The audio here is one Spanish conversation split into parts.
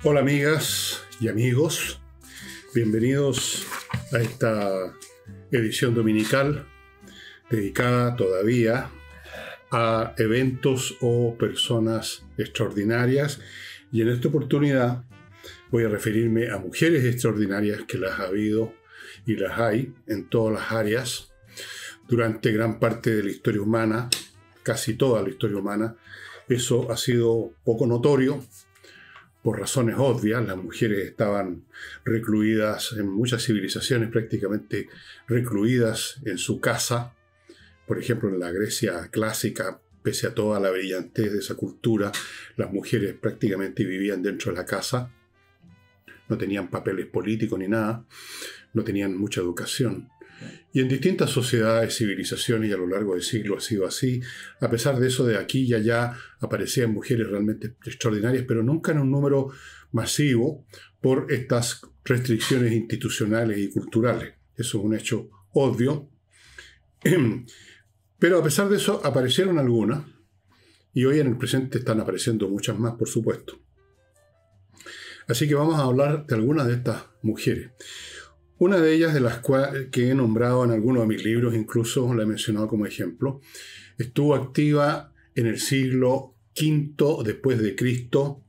Hola amigas y amigos, bienvenidos a esta edición dominical dedicada todavía a eventos o personas extraordinarias, y en esta oportunidad voy a referirme a mujeres extraordinarias que las ha habido y las hay en todas las áreas durante gran parte de la historia humana, casi toda la historia humana. Eso ha sido poco notorio por razones obvias. Las mujeres estaban recluidas en muchas civilizaciones, prácticamente recluidas en su casa. Por ejemplo, en la Grecia clásica, pese a toda la brillantez de esa cultura, las mujeres prácticamente vivían dentro de la casa. No tenían papeles políticos ni nada, no tenían mucha educación. Y en distintas sociedades, civilizaciones y a lo largo del siglo ha sido así. A pesar de eso, de aquí y allá aparecían mujeres realmente extraordinarias, pero nunca en un número masivo por estas restricciones institucionales y culturales. Eso es un hecho obvio. Pero a pesar de eso aparecieron algunas, y hoy en el presente están apareciendo muchas más, por supuesto. Así que vamos a hablar de algunas de estas mujeres. Una de ellas, de las cuales que he nombrado en algunos de mis libros, incluso la he mencionado como ejemplo, estuvo activa en el siglo V después de Cristo,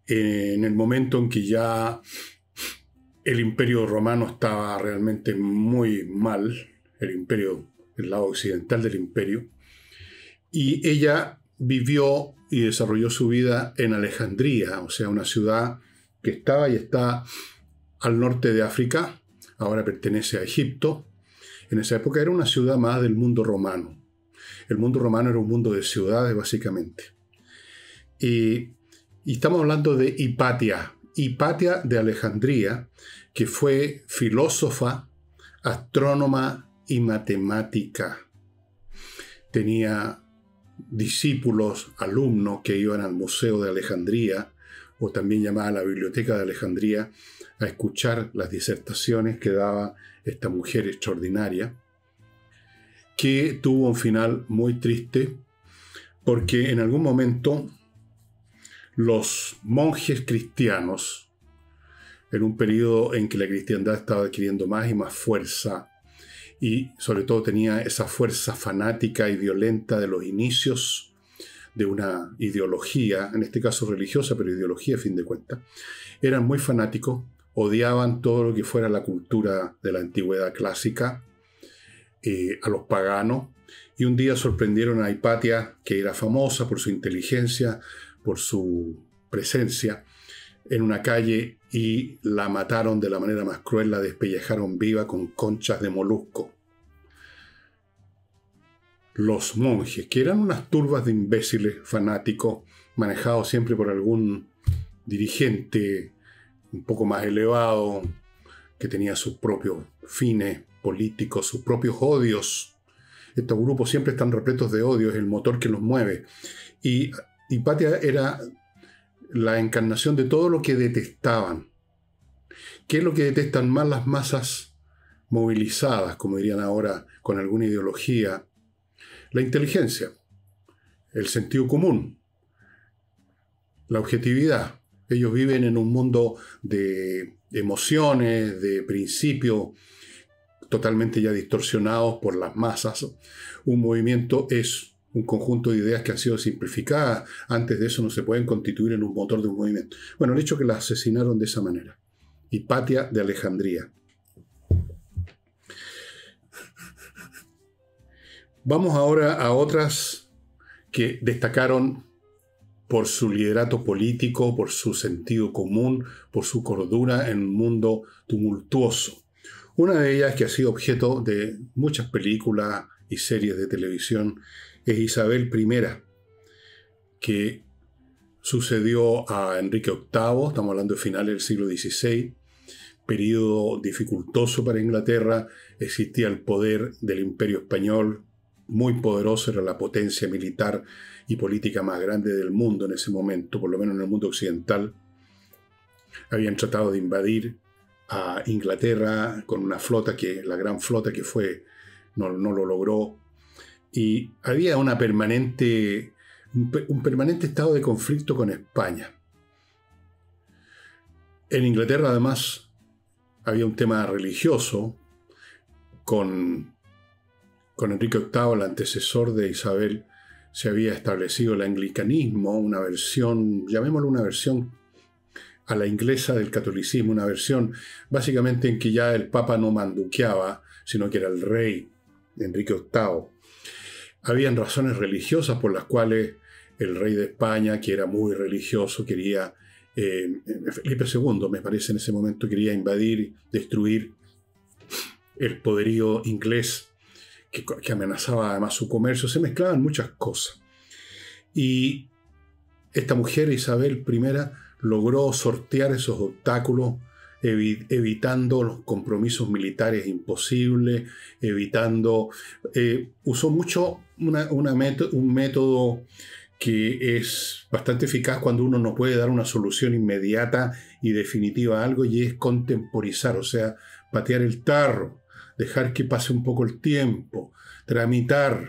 en el momento en que ya el Imperio Romano estaba realmente muy mal, el lado occidental del imperio, y ella vivió y desarrolló su vida en Alejandría, o sea, una ciudad que estaba y está al norte de África. Ahora pertenece a Egipto. En esa época era una ciudad más del mundo romano. El mundo romano era un mundo de ciudades, básicamente. Y estamos hablando de Hipatia de Alejandría, que fue filósofa, astrónoma y matemática. Tenía discípulos, alumnos que iban al Museo de Alejandría, o también llamada la Biblioteca de Alejandría, a escuchar las disertaciones que daba esta mujer extraordinaria, que tuvo un final muy triste, porque en algún momento los monjes cristianos, en un periodo en que la cristiandad estaba adquiriendo más y más fuerza, y sobre todo tenía esa fuerza fanática y violenta de los inicios de una ideología, en este caso religiosa, pero ideología a fin de cuentas, eran muy fanáticos, odiaban todo lo que fuera la cultura de la antigüedad clásica, a los paganos, y un día sorprendieron a Hipatia, que era famosa por su inteligencia, por su presencia, en una calle, y la mataron de la manera más cruel, la despellejaron viva con conchas de molusco. Los monjes, que eran unas turbas de imbéciles fanáticos, manejados siempre por algún dirigente un poco más elevado, que tenía sus propios fines políticos, sus propios odios. Estos grupos siempre están repletos de odio, es el motor que los mueve. Y Hipatia era la encarnación de todo lo que detestaban. ¿Qué es lo que detestan más las masas movilizadas, como dirían ahora, con alguna ideología? La inteligencia, el sentido común, la objetividad. Ellos viven en un mundo de emociones, de principios totalmente ya distorsionados por las masas. Un movimiento es un conjunto de ideas que han sido simplificadas. Antes de eso no se pueden constituir en un motor de un movimiento. Bueno, el hecho que la asesinaron de esa manera. Hipatia de Alejandría. Vamos ahora a otras que destacaron por su liderato político, por su sentido común, por su cordura en un mundo tumultuoso. Una de ellas, que ha sido objeto de muchas películas y series de televisión, es Isabel I, que sucedió a Enrique VIII, estamos hablando de finales del siglo XVI, periodo dificultoso para Inglaterra. Existía el poder del Imperio Español, muy poderoso, era la potencia militar y política más grande del mundo en ese momento, por lo menos en el mundo occidental. Habían tratado de invadir a Inglaterra con una flota la gran flota que fue, no lo logró. Y había un permanente estado de conflicto con España. En Inglaterra, además, había un tema religioso con Enrique VIII, el antecesor de Isabel. Se había establecido el anglicanismo, una versión, llamémoslo una versión a la inglesa del catolicismo, una versión básicamente en que ya el Papa no manduqueaba, sino que era el rey, Enrique VIII. Habían razones religiosas por las cuales el rey de España, que era muy religioso, quería, Felipe II, me parece, en ese momento quería invadir, destruir el poderío inglés que amenazaba además su comercio. Se mezclaban muchas cosas. Y esta mujer, Isabel I, logró sortear esos obstáculos, evitando los compromisos militares imposibles, usó mucho un método que es bastante eficaz cuando uno no puede dar una solución inmediata y definitiva a algo, y es contemporizar, o sea, patear el tarro, dejar que pase un poco el tiempo, tramitar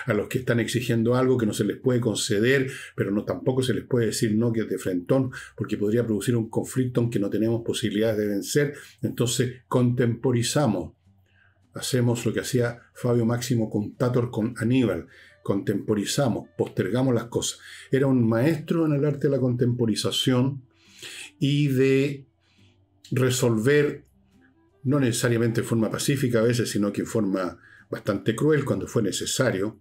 a los que están exigiendo algo que no se les puede conceder, pero no tampoco se les puede decir no, que es de frentón, porque podría producir un conflicto en que no tenemos posibilidades de vencer. Entonces contemporizamos. Hacemos lo que hacía Fabio Máximo Contator con Aníbal. Contemporizamos, postergamos las cosas. Era un maestro en el arte de la contemporización y de resolver, no necesariamente en forma pacífica a veces, sino que en forma bastante cruel cuando fue necesario,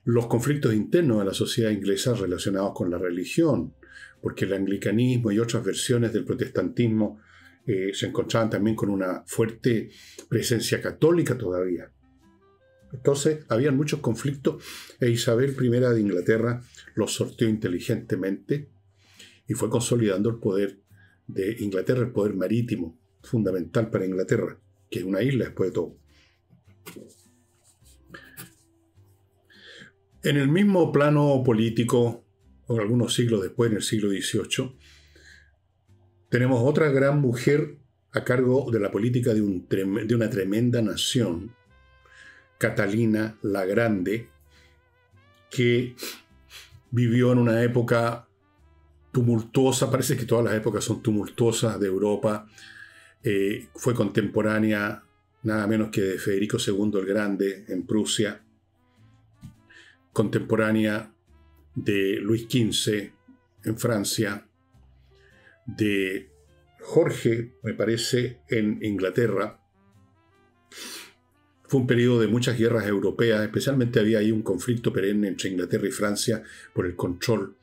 los conflictos internos de la sociedad inglesa relacionados con la religión, porque el anglicanismo y otras versiones del protestantismo se encontraban también con una fuerte presencia católica todavía. Entonces, había muchos conflictos e Isabel I de Inglaterra los sorteó inteligentemente y fue consolidando el poder de Inglaterra, el poder marítimo, fundamental para Inglaterra, que es una isla después de todo. En el mismo plano político, o algunos siglos después, en el siglo XVIII, tenemos otra gran mujer a cargo de la política de una tremenda nación, Catalina la Grande, que vivió en una época tumultuosa. Parece que todas las épocas son tumultuosas de Europa. Fue contemporánea nada menos que de Federico II el Grande en Prusia, contemporánea de Luis XV en Francia, de Jorge, me parece, en Inglaterra. Fue un periodo de muchas guerras europeas, especialmente había ahí un conflicto perenne entre Inglaterra y Francia por el control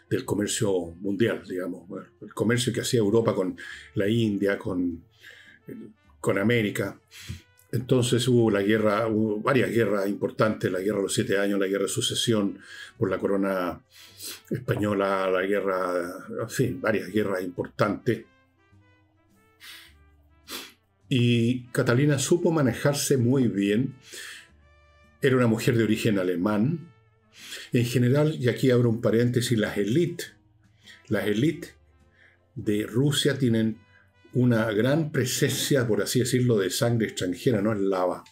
del comercio mundial, digamos, el comercio que hacía Europa con la India, con América. Entonces hubo varias guerras importantes, la guerra de los 7 años, la guerra de sucesión por la corona española, la guerra, en fin, varias guerras importantes. Y Catalina supo manejarse muy bien. Era una mujer de origen alemán. En general, y aquí abro un paréntesis, las élites de Rusia tienen una gran presencia, por así decirlo, de sangre extranjera, no eslava.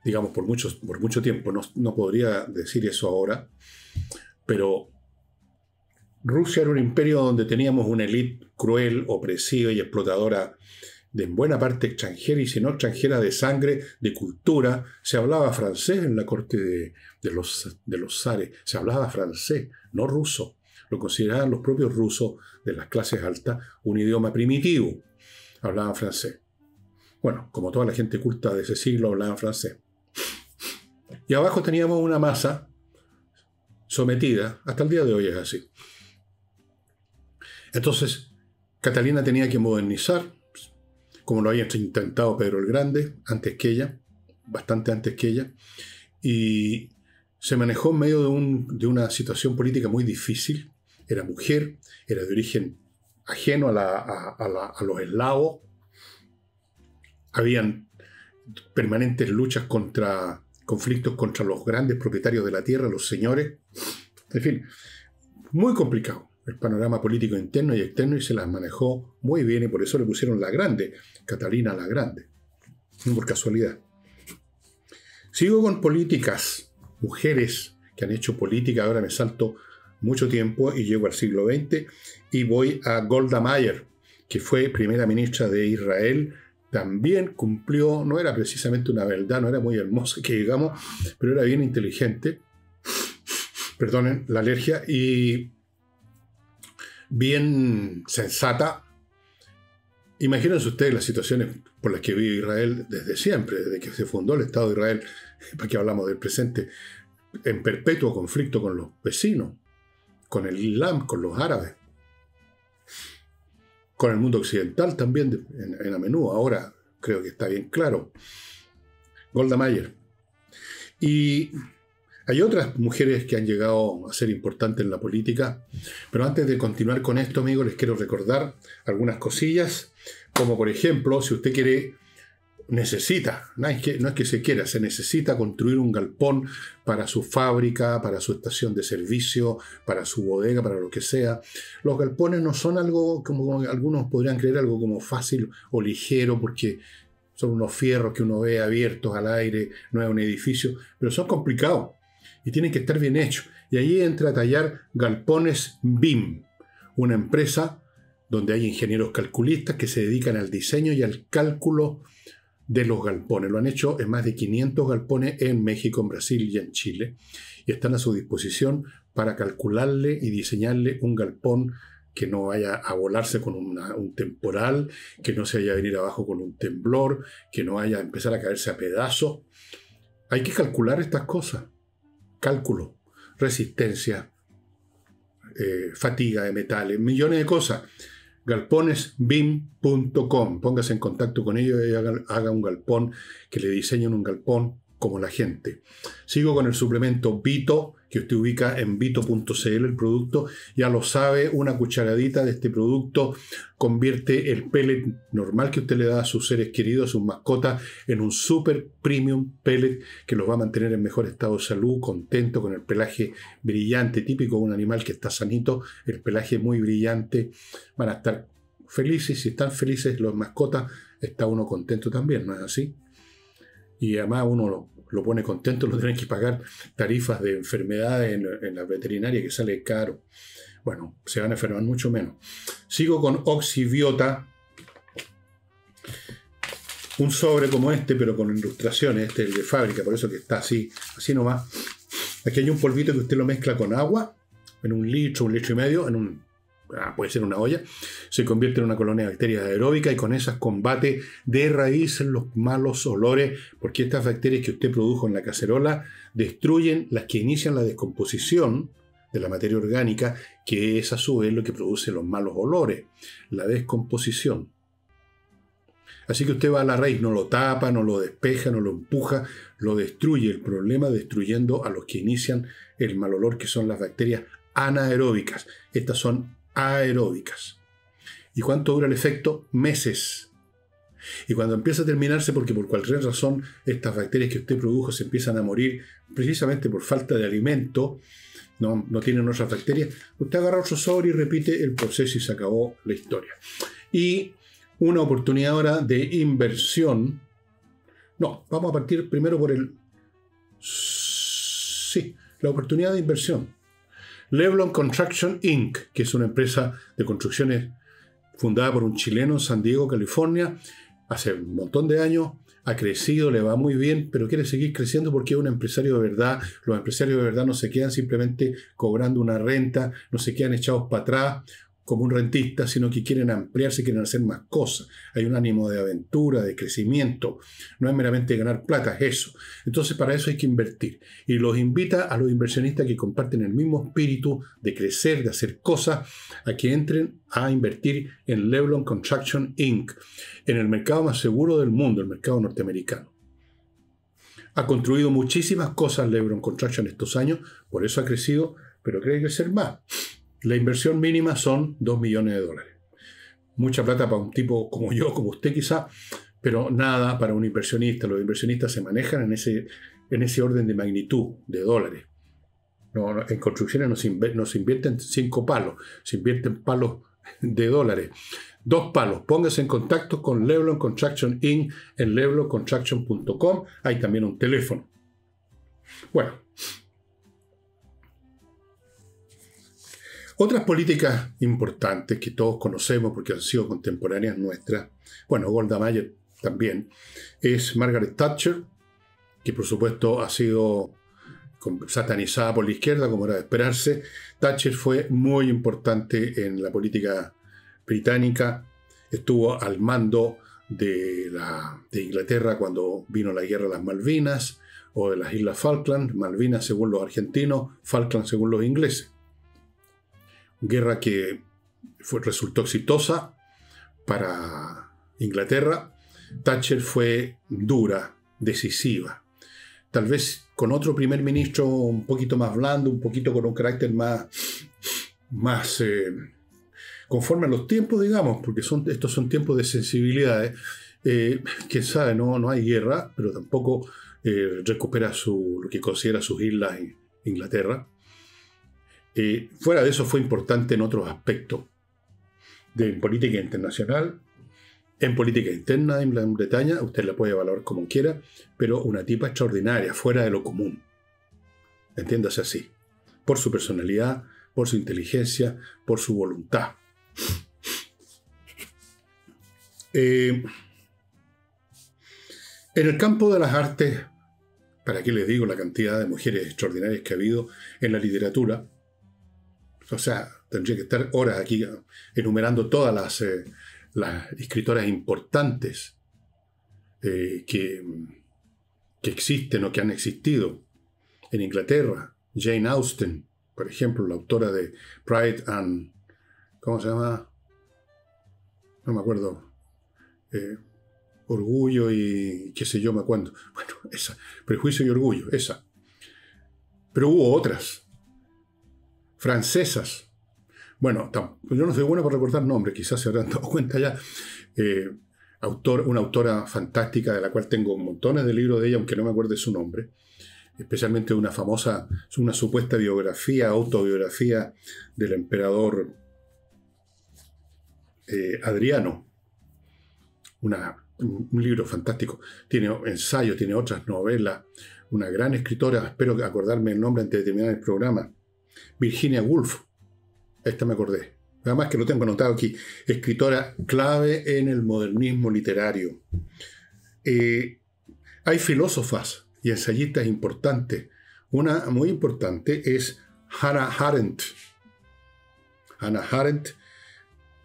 Digamos, por mucho tiempo. No podría decir eso ahora, pero Rusia era un imperio donde teníamos una élite cruel, opresiva y explotadora, de en buena parte extranjera, y si no extranjera, de sangre, de cultura. Se hablaba francés en la corte de los zares. Se hablaba francés, no ruso. Lo consideraban los propios rusos de las clases altas un idioma primitivo. Hablaban francés. Bueno, como toda la gente culta de ese siglo, hablaban francés. Y abajo teníamos una masa sometida. Hasta el día de hoy es así. Entonces, Catalina tenía que modernizar, como lo había intentado Pedro el Grande, antes que ella, bastante antes que ella, y se manejó en medio de una situación política muy difícil. Era mujer, era de origen ajeno a los eslavos. Habían permanentes luchas conflictos contra los grandes propietarios de la tierra, los señores. En fin, muy complicado el panorama político interno y externo, y se las manejó muy bien, y por eso le pusieron la Grande, Catalina la Grande, no por casualidad. Sigo con políticas, mujeres que han hecho política. Ahora me salto mucho tiempo y llego al siglo XX y voy a Golda Meir, que fue primera ministra de Israel. También cumplió, no era precisamente una verdad, no era muy hermosa que digamos, pero era bien inteligente, perdonen la alergia, y bien sensata. Imagínense ustedes las situaciones por las que vive Israel desde siempre, desde que se fundó el Estado de Israel, para que hablamos del presente, en perpetuo conflicto con los vecinos, con el Islam, con los árabes, con el mundo occidental también, en a menudo. Ahora creo que está bien claro. Golda Meir. Y hay otras mujeres que han llegado a ser importantes en la política, pero antes de continuar con esto, amigos, les quiero recordar algunas cosillas, como por ejemplo, si usted quiere, necesita, no es que se quiera, se necesita construir un galpón para su fábrica, para su estación de servicio, para su bodega, para lo que sea. Los galpones no son algo, como algunos podrían creer, algo como fácil o ligero, porque son unos fierros que uno ve abiertos al aire, no es un edificio, pero son complicados y tienen que estar bien hechos. Y ahí entra a tallar Galpones BIM, una empresa donde hay ingenieros calculistas que se dedican al diseño y al cálculo de los galpones. Lo han hecho en más de 500 galpones en México, en Brasil y en Chile. Y están a su disposición para calcularle y diseñarle un galpón que no vaya a volarse con un temporal, que no se vaya a venir abajo con un temblor, que no vaya a empezar a caerse a pedazos. Hay que calcular estas cosas. Cálculo, resistencia, fatiga de metales, millones de cosas. Galponesbim.com. Póngase en contacto con ellos y haga un galpón, que le diseñen un galpón como la gente. Sigo con el suplemento Vito, que usted ubica en vito.cl el producto. Ya lo sabe, una cucharadita de este producto convierte el pellet normal que usted le da a sus seres queridos, a sus mascotas, en un super premium pellet que los va a mantener en mejor estado de salud, contento, con el pelaje brillante, típico de un animal que está sanito, el pelaje muy brillante. Van a estar felices. Si están felices los mascotas, está uno contento también, ¿no es así? Y además uno lo pone contento, no tienen que pagar tarifas de enfermedades en la veterinaria, que sale caro. Bueno, se van a enfermar mucho menos. Sigo con Oxibiota. Un sobre como este, pero con ilustraciones. Este es el de fábrica, por eso que está así nomás. Aquí hay un polvito que usted lo mezcla con agua, en un litro y medio, puede ser una olla, se convierte en una colonia de bacterias aeróbicas y con esas combate de raíz los malos olores, porque estas bacterias que usted produjo en la cacerola destruyen las que inician la descomposición de la materia orgánica, que es a su vez lo que produce los malos olores, la descomposición. Así que usted va a la raíz, no lo tapa, no lo despeja, no lo empuja, lo destruye el problema, destruyendo a los que inician el mal olor, que son las bacterias anaeróbicas. Estas son aeróbicas. ¿Y cuánto dura el efecto? Meses. Y cuando empieza a terminarse, porque por cualquier razón estas bacterias que usted produjo se empiezan a morir precisamente por falta de alimento, no tienen otras bacterias, usted agarra otro sobre y repite el proceso y se acabó la historia. Y una oportunidad ahora de inversión. No, vamos a partir primero por la oportunidad de inversión. Leblon Construction Inc., que es una empresa de construcciones fundada por un chileno en San Diego, California, hace un montón de años, ha crecido, le va muy bien, pero quiere seguir creciendo porque es un empresario de verdad. Los empresarios de verdad no se quedan simplemente cobrando una renta, no se quedan echados para atrás como un rentista, sino que quieren ampliarse, quieren hacer más cosas. Hay un ánimo de aventura, de crecimiento. No es meramente ganar plata, es eso. Entonces, para eso hay que invertir. Y los invita a los inversionistas que comparten el mismo espíritu de crecer, de hacer cosas, a que entren a invertir en Leblon Construction Inc., en el mercado más seguro del mundo, el mercado norteamericano. Ha construido muchísimas cosas Leblon Construction estos años, por eso ha crecido, pero cree crecer más. La inversión mínima son $2 millones. Mucha plata para un tipo como yo, como usted quizá, pero nada para un inversionista. Los inversionistas se manejan en ese orden de magnitud de dólares. En construcciones no se invierten 5 palos, se invierten palos de dólares. 2 palos. Póngase en contacto con Leblon Construction Inc. en leblonconstruction.com. Hay también un teléfono. Bueno. Otras políticas importantes que todos conocemos porque han sido contemporáneas nuestras, bueno, Golda Meir también, es Margaret Thatcher, que por supuesto ha sido satanizada por la izquierda, como era de esperarse. Thatcher fue muy importante en la política británica, estuvo al mando de Inglaterra cuando vino la guerra de las Malvinas, o de las Islas Falkland, Malvinas según los argentinos, Falkland según los ingleses. Guerra que resultó exitosa para Inglaterra. Thatcher fue dura, decisiva. Tal vez con otro primer ministro un poquito más blando, un poquito con un carácter más conforme a los tiempos, digamos, porque estos son tiempos de sensibilidades. Quién sabe, no hay guerra, pero tampoco recupera lo que considera sus islas en Inglaterra. Fuera de eso fue importante en otros aspectos de política internacional, en política interna de Gran Bretaña. Usted la puede valorar como quiera, pero una tipa extraordinaria, fuera de lo común. Entiéndase así, por su personalidad, por su inteligencia, por su voluntad. En el campo de las artes, ¿para qué les digo la cantidad de mujeres extraordinarias que ha habido en la literatura? O sea, tendría que estar horas aquí enumerando todas las escritoras importantes que existen o que han existido. En Inglaterra, Jane Austen, por ejemplo, la autora de Pride and... ¿Cómo se llama? No me acuerdo. Orgullo y qué sé yo, me acuerdo. Bueno, esa. Prejuicio y Orgullo, esa. Pero hubo otras. Francesas. Bueno, yo no soy bueno para recordar nombres, quizás se habrán dado cuenta ya. Una autora fantástica de la cual tengo montones de libros de ella, aunque no me acuerde su nombre. Especialmente una supuesta autobiografía del emperador Adriano. Un libro fantástico. Tiene ensayos, tiene otras novelas. Una gran escritora, espero acordarme el nombre antes de terminar el programa. Virginia Woolf. Esta me acordé. Además que lo tengo anotado aquí. Escritora clave en el modernismo literario. Hay filósofas y ensayistas importantes. Una muy importante es Hannah Arendt. Hannah Arendt,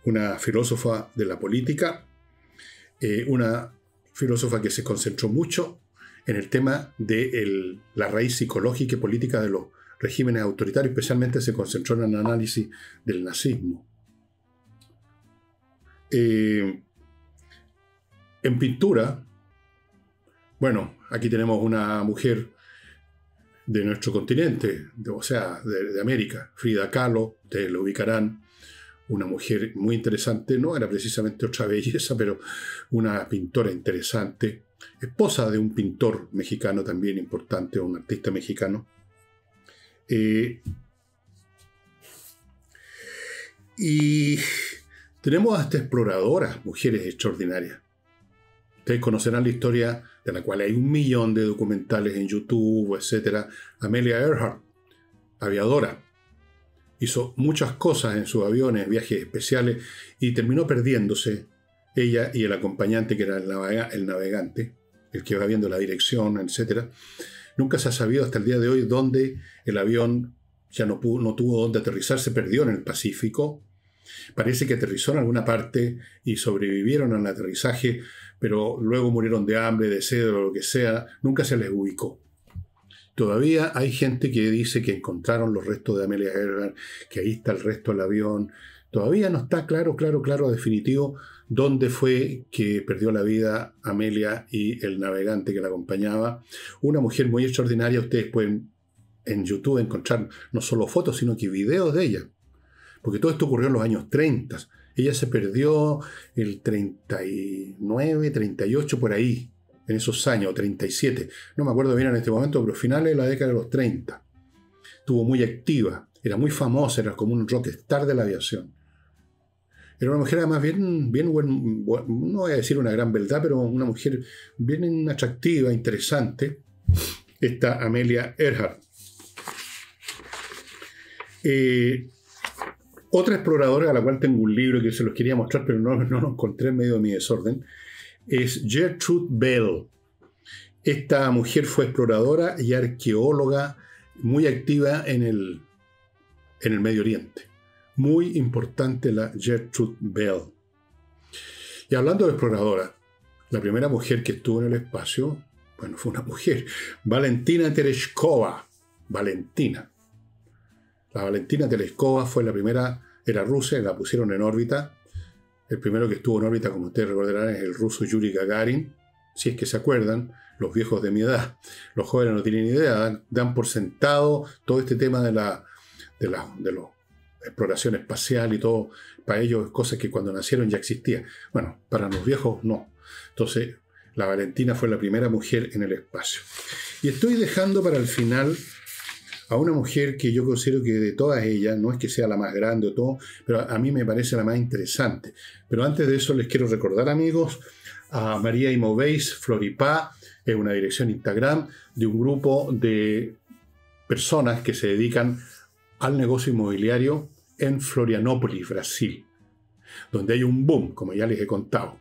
una filósofa de la política, una filósofa que se concentró mucho en el tema de la raíz psicológica y política de los regímenes autoritarios, especialmente se concentró en el análisis del nazismo. En pintura, bueno, aquí tenemos una mujer de nuestro continente, de América, Frida Kahlo, ustedes lo ubicarán, una mujer muy interesante, no era precisamente otra belleza, pero una pintora interesante, esposa de un pintor mexicano también importante, un artista mexicano. Y tenemos hasta exploradoras, mujeres extraordinarias. Ustedes conocerán la historia, de la cual hay 1 millón de documentales en YouTube, etc. Amelia Earhart, aviadora. Hizo muchas cosas en sus aviones, viajes especiales, y terminó perdiéndose ella y el acompañante, que era el navegante, el que va viendo la dirección, etc. Nunca se ha sabido hasta el día de hoy dónde el avión ya no tuvo dónde aterrizar, se perdió en el Pacífico. Parece que aterrizó en alguna parte y sobrevivieron al aterrizaje, pero luego murieron de hambre, de sed o lo que sea. Nunca se les ubicó. Todavía hay gente que dice que encontraron los restos de Amelia Earhart, que ahí está el resto del avión. Todavía no está claro, definitivo, dónde fue que perdió la vida Amelia y el navegante que la acompañaba. Una mujer muy extraordinaria. Ustedes pueden en YouTube encontrar no solo fotos, sino que videos de ella. Porque todo esto ocurrió en los años 30. Ella se perdió el 39, 38, por ahí, en esos años, 37. No me acuerdo bien en este momento, pero finales de la década de los 30. Estuvo muy activa, era muy famosa, era como un rockstar de la aviación. Era una mujer además bien no voy a decir una gran beldad, pero una mujer bien atractiva, interesante. Esta Amelia Earhart. Otra exploradora, a la cual tengo un libro que se los quería mostrar, pero no lo encontré en medio de mi desorden, es Gertrude Bell. Esta mujer fue exploradora y arqueóloga muy activa en el Medio Oriente. Muy importante la Gertrude Bell. Y hablando de exploradora, la primera mujer que estuvo en el espacio, bueno, fue una mujer, Valentina Tereshkova. Valentina. La Valentina Tereshkova fue la primera, era rusa, la pusieron en órbita. El primero que estuvo en órbita, como ustedes recordarán, es el ruso Yuri Gagarin. Si es que se acuerdan, los viejos de mi edad. Los jóvenes no tienen idea, dan por sentado todo este tema de la exploración espacial y todo. Para ellos, cosas que cuando nacieron ya existían. Bueno, para los viejos no. Entonces, la Valentina fue la primera mujer en el espacio. Y estoy dejando para el final a una mujer que yo considero que de todas ellas, no es que sea la más grande o todo, pero a mí me parece la más interesante. Pero antes de eso les quiero recordar, amigos, a María Imoveis Floripá, es una dirección Instagram de un grupo de personas que se dedican al negocio inmobiliario en Florianópolis, Brasil, donde hay un boom, como ya les he contado.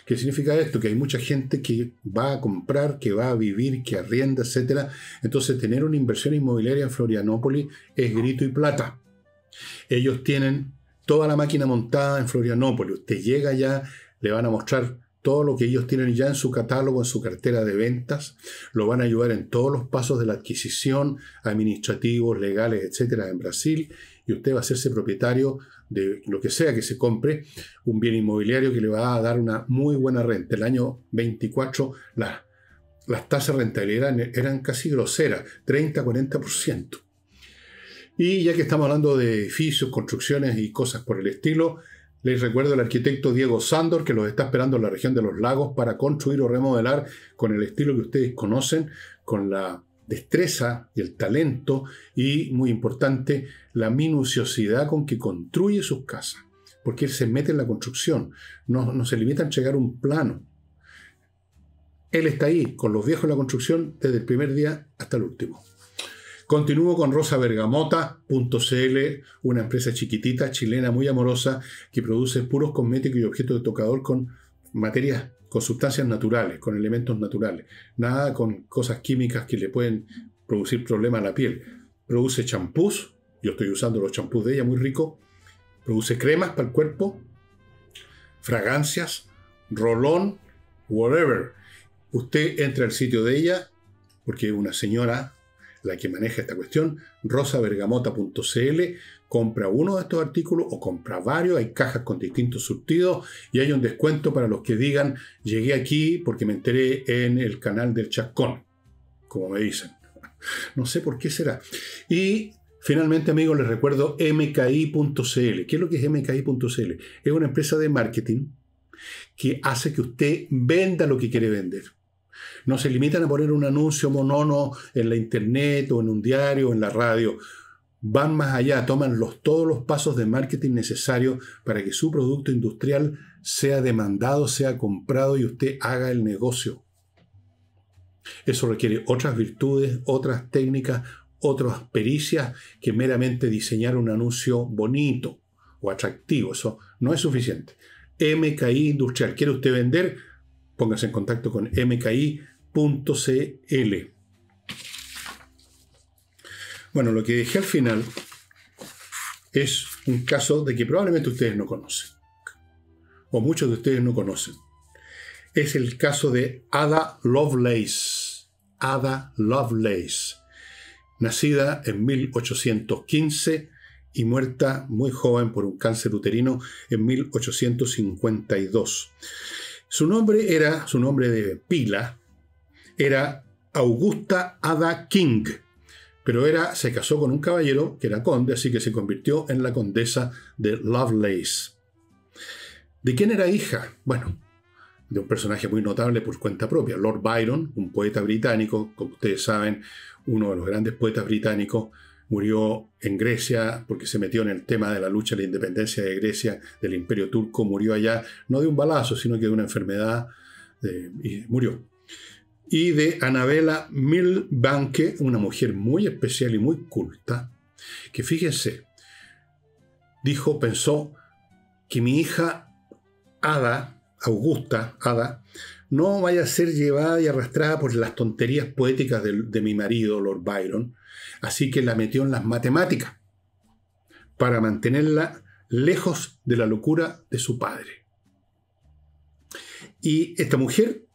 ¿Qué significa esto? Que hay mucha gente que va a comprar, que va a vivir, que arrienda, etc. Entonces, tener una inversión inmobiliaria en Florianópolis es grito y plata. Ellos tienen toda la máquina montada en Florianópolis. Usted llega allá, le van a mostrar todo lo que ellos tienen ya en su catálogo, en su cartera de ventas. Lo van a ayudar en todos los pasos de la adquisición, administrativos, legales, etc. en Brasil. Y usted va a hacerse propietario de lo que sea que se compre, un bien inmobiliario que le va a dar una muy buena renta. El año 24 las tasas de rentabilidad eran casi groseras, 30-40%. Y ya que estamos hablando de edificios, construcciones y cosas por el estilo, les recuerdo al arquitecto Diego Sándor, que los está esperando en la región de los lagos para construir o remodelar con el estilo que ustedes conocen, con la destreza y el talento y, muy importante, la minuciosidad con que construye sus casas. Porque él se mete en la construcción, no se limita a entregar un plano. Él está ahí, con los viejos en la construcción, desde el primer día hasta el último. Continúo con rosabergamota.cl, una empresa chiquitita, chilena, muy amorosa, que produce puros cosméticos y objetos de tocador con materias, con sustancias naturales, con elementos naturales. Nada con cosas químicas que le pueden producir problemas a la piel. Produce champús, yo estoy usando los champús de ella, muy rico. Produce cremas para el cuerpo, fragancias, rolón, whatever. Usted entra al sitio de ella, porque es una señora la que maneja esta cuestión, rosabergamota.cl, compra uno de estos artículos o compra varios, hay cajas con distintos surtidos y hay un descuento para los que digan, llegué aquí porque me enteré en el canal del Chascón, como me dicen. No sé por qué será. Y finalmente, amigos, les recuerdo mki.cl. ¿Qué es lo que es mki.cl? Es una empresa de marketing que hace que usted venda lo que quiere vender. No se limitan a poner un anuncio monono en la internet o en un diario o en la radio. Van más allá, toman todos los pasos de marketing necesarios para que su producto industrial sea demandado, sea comprado y usted haga el negocio. Eso requiere otras virtudes, otras técnicas, otras pericias que meramente diseñar un anuncio bonito o atractivo. Eso no es suficiente. MKI Industrial. ¿Quiere usted vender? Póngase en contacto con mki.cl. Bueno, lo que dejé al final es un caso de que probablemente ustedes no conocen, o muchos de ustedes no conocen. Es el caso de Ada Lovelace. Ada Lovelace, nacida en 1815 y muerta muy joven por un cáncer uterino en 1852. Su nombre de pila, era Augusta Ada King, pero se casó con un caballero que era conde, así que se convirtió en la condesa de Lovelace. ¿De quién era hija? Bueno, de un personaje muy notable por cuenta propia, Lord Byron, un poeta británico, como ustedes saben, uno de los grandes poetas británicos. Murió en Grecia porque se metió en el tema de la lucha de la independencia de Grecia, del Imperio Turco. Murió allá, no de un balazo, sino que de una enfermedad, y murió. Y de Annabella Milbanke, una mujer muy especial y muy culta, que fíjense, pensó que mi hija Ada, no vaya a ser llevada y arrastrada por las tonterías poéticas de mi marido, Lord Byron, así que la metió en las matemáticas para mantenerla lejos de la locura de su padre. Y esta mujer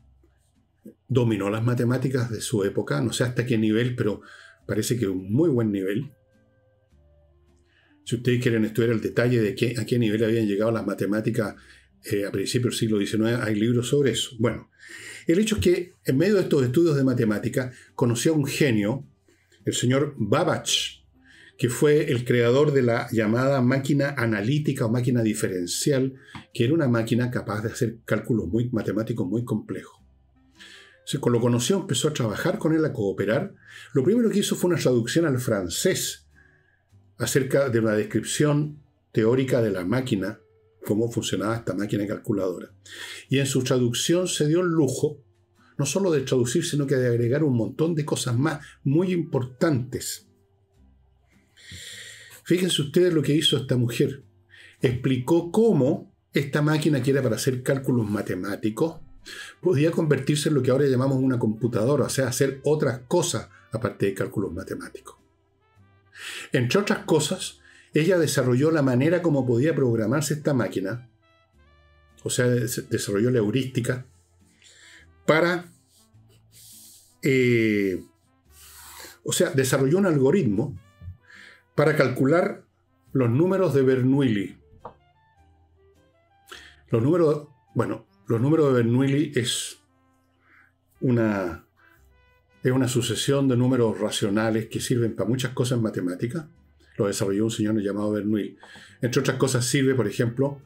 dominó las matemáticas de su época, no sé hasta qué nivel, pero parece que un muy buen nivel. Si ustedes quieren estudiar el detalle de a qué nivel habían llegado las matemáticas a principios del siglo XIX, hay libros sobre eso. Bueno, el hecho es que en medio de estos estudios de matemática conoció a un genio, el señor Babbage, que fue el creador de la llamada máquina analítica o máquina diferencial, que era una máquina capaz de hacer cálculos matemáticos muy complejos. Cuando lo conoció, empezó a trabajar con él, a cooperar. Lo primero que hizo fue una traducción al francés acerca de una descripción teórica de la máquina, cómo funcionaba esta máquina calculadora. Y en su traducción se dio el lujo, no solo de traducir, sino que de agregar un montón de cosas más muy importantes. Fíjense ustedes lo que hizo esta mujer. Explicó cómo esta máquina, que era para hacer cálculos matemáticos, podía convertirse en lo que ahora llamamos una computadora, o sea, hacer otras cosas aparte de cálculos matemáticos. Entre otras cosas, ella desarrolló la manera como podía programarse esta máquina, o sea, desarrolló la heurística para... desarrolló un algoritmo para calcular los números de Bernoulli. Los números de Bernoulli es una sucesión de números racionales que sirven para muchas cosas en matemática. Lo desarrolló un señor llamado Bernoulli. Entre otras cosas sirve, por ejemplo,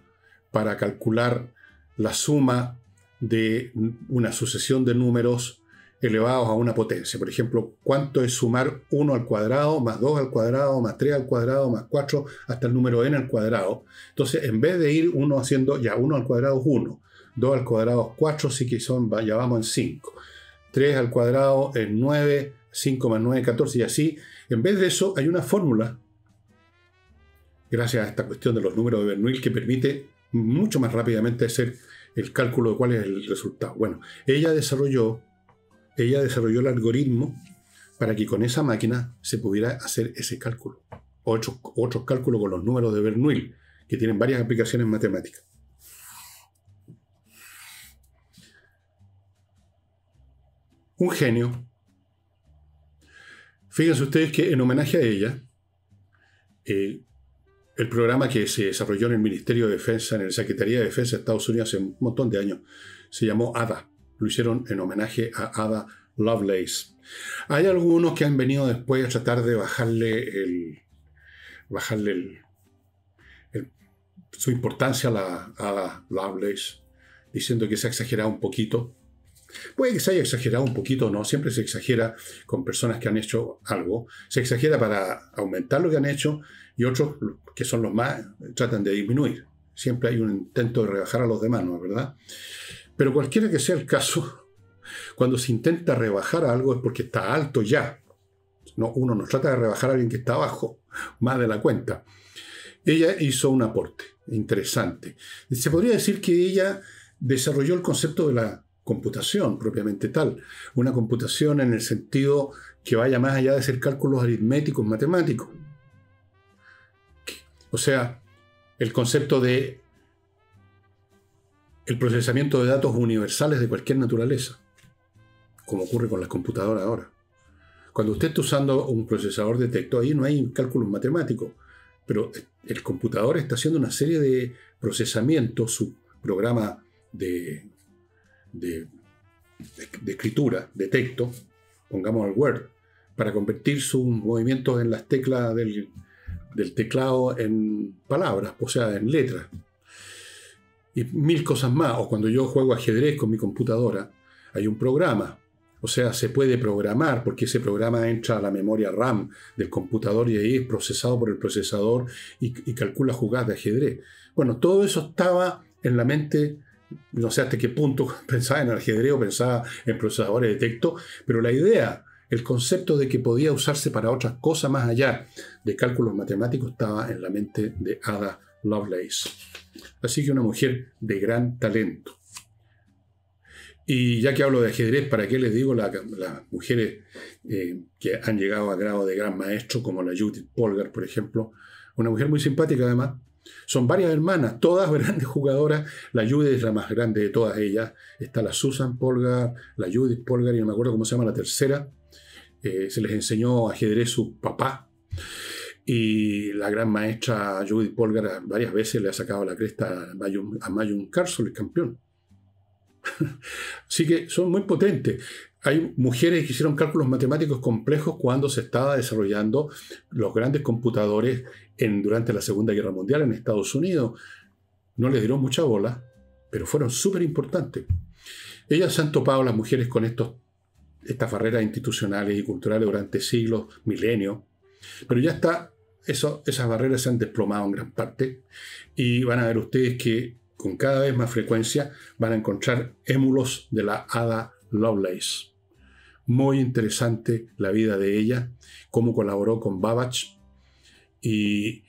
para calcular la suma de una sucesión de números elevados a una potencia. Por ejemplo, ¿cuánto es sumar 1 al cuadrado, más 2 al cuadrado, más 3 al cuadrado, más 4, hasta el número n al cuadrado? Entonces, en vez de ir uno haciendo, 1 al cuadrado es 1, 2 al cuadrado es 4, sí que ya vamos en 5. 3 al cuadrado es 9, 5 más 9, 14 y así. En vez de eso, hay una fórmula, gracias a esta cuestión de los números de Bernoulli, que permite mucho más rápidamente hacer el cálculo de cuál es el resultado. Bueno, ella desarrolló el algoritmo para que con esa máquina se pudiera hacer ese cálculo. Otros cálculos con los números de Bernoulli, que tienen varias aplicaciones matemáticas. Un genio. Fíjense ustedes que en homenaje a ella, el programa que se desarrolló en el Ministerio de Defensa, en la Secretaría de Defensa de Estados Unidos hace un montón de años, se llamó ADA. Lo hicieron en homenaje a Ada Lovelace. Hay algunos que han venido después a tratar de bajarle su importancia a la Ada Lovelace, diciendo que se ha exagerado un poquito. Puede que se haya exagerado un poquito, no. Siempre se exagera con personas que han hecho algo. Se exagera para aumentar lo que han hecho y otros, que son los más, tratan de disminuir. Siempre hay un intento de rebajar a los demás, ¿no es verdad? Pero cualquiera que sea el caso, cuando se intenta rebajar algo es porque está alto ya. Uno no trata de rebajar a alguien que está abajo, más de la cuenta. Ella hizo un aporte interesante. Se podría decir que ella desarrolló el concepto de la computación propiamente tal. Una computación en el sentido que vaya más allá de hacer cálculos aritméticos, matemáticos. O sea, el concepto de el procesamiento de datos universales de cualquier naturaleza, como ocurre con las computadoras ahora. Cuando usted está usando un procesador de texto, ahí no hay cálculos matemáticos, pero el computador está haciendo una serie de procesamientos, su programa de escritura, de texto, pongamos el Word, para convertir sus movimientos en las teclas del teclado en palabras, o sea, en letras. Y mil cosas más. O cuando yo juego ajedrez con mi computadora, hay un programa. O sea, se puede programar, porque ese programa entra a la memoria RAM del computador y ahí es procesado por el procesador y calcula jugadas de ajedrez. Bueno, todo eso estaba en la mente. No sé hasta qué punto pensaba en el ajedrez o pensaba en procesadores de texto, pero la idea el concepto de que podía usarse para otras cosas más allá de cálculos matemáticos estaba en la mente de Ada Lovelace. Así que una mujer de gran talento. Y ya que hablo de ajedrez, ¿para qué les digo las mujeres que han llegado a grado de gran maestro, como la Judith Polgar, por ejemplo? Una mujer muy simpática, además. Son varias hermanas, todas grandes jugadoras. La Judith es la más grande de todas ellas. Está la Susan Polgar, la Judith Polgar, y no me acuerdo cómo se llama la tercera. Se les enseñó ajedrez su papá. Y la gran maestra Judith Polgar varias veces le ha sacado la cresta a Magnus Carlsen, el campeón. Así que son muy potentes. Hay mujeres que hicieron cálculos matemáticos complejos cuando se estaba desarrollando los grandes computadores durante la Segunda Guerra Mundial en Estados Unidos. No les dieron mucha bola, pero fueron súper importantes. Ellas se han topado, las mujeres, con estas barreras institucionales y culturales durante siglos, milenios, pero ya está, esas barreras se han desplomado en gran parte, y van a ver ustedes que con cada vez más frecuencia van a encontrar émulos de la Ada Lovelace. Muy interesante la vida de ella, cómo colaboró con Babbage. Y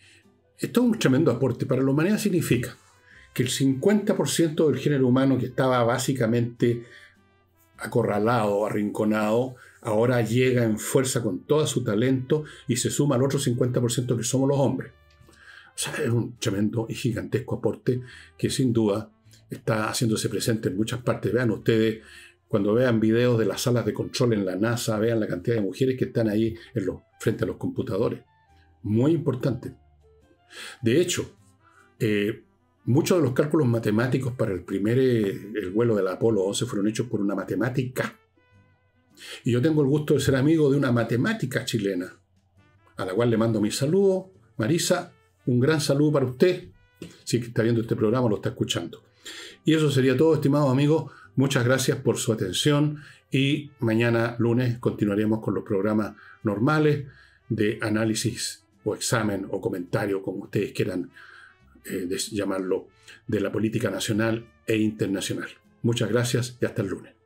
esto es un tremendo aporte. Para la humanidad significa que el 50% del género humano, que estaba básicamente acorralado, arrinconado, ahora llega en fuerza con todo su talento y se suma al otro 50% que somos los hombres. O sea, es un tremendo y gigantesco aporte que sin duda está haciéndose presente en muchas partes. Vean ustedes, cuando vean videos de las salas de control en la NASA, vean la cantidad de mujeres que están ahí frente a los computadores. Muy importante. De hecho, muchos de los cálculos matemáticos para el vuelo del Apolo 11 fueron hechos por una matemática. Y yo tengo el gusto de ser amigo de una matemática chilena, a la cual le mando mi saludo. Marisa, un gran saludo para usted. Si está viendo este programa, lo está escuchando. Y eso sería todo, estimados amigos. Muchas gracias por su atención. Y mañana, lunes, continuaremos con los programas normales de análisis o examen o comentario, como ustedes quieran llamarlo, de la política nacional e internacional. Muchas gracias y hasta el lunes.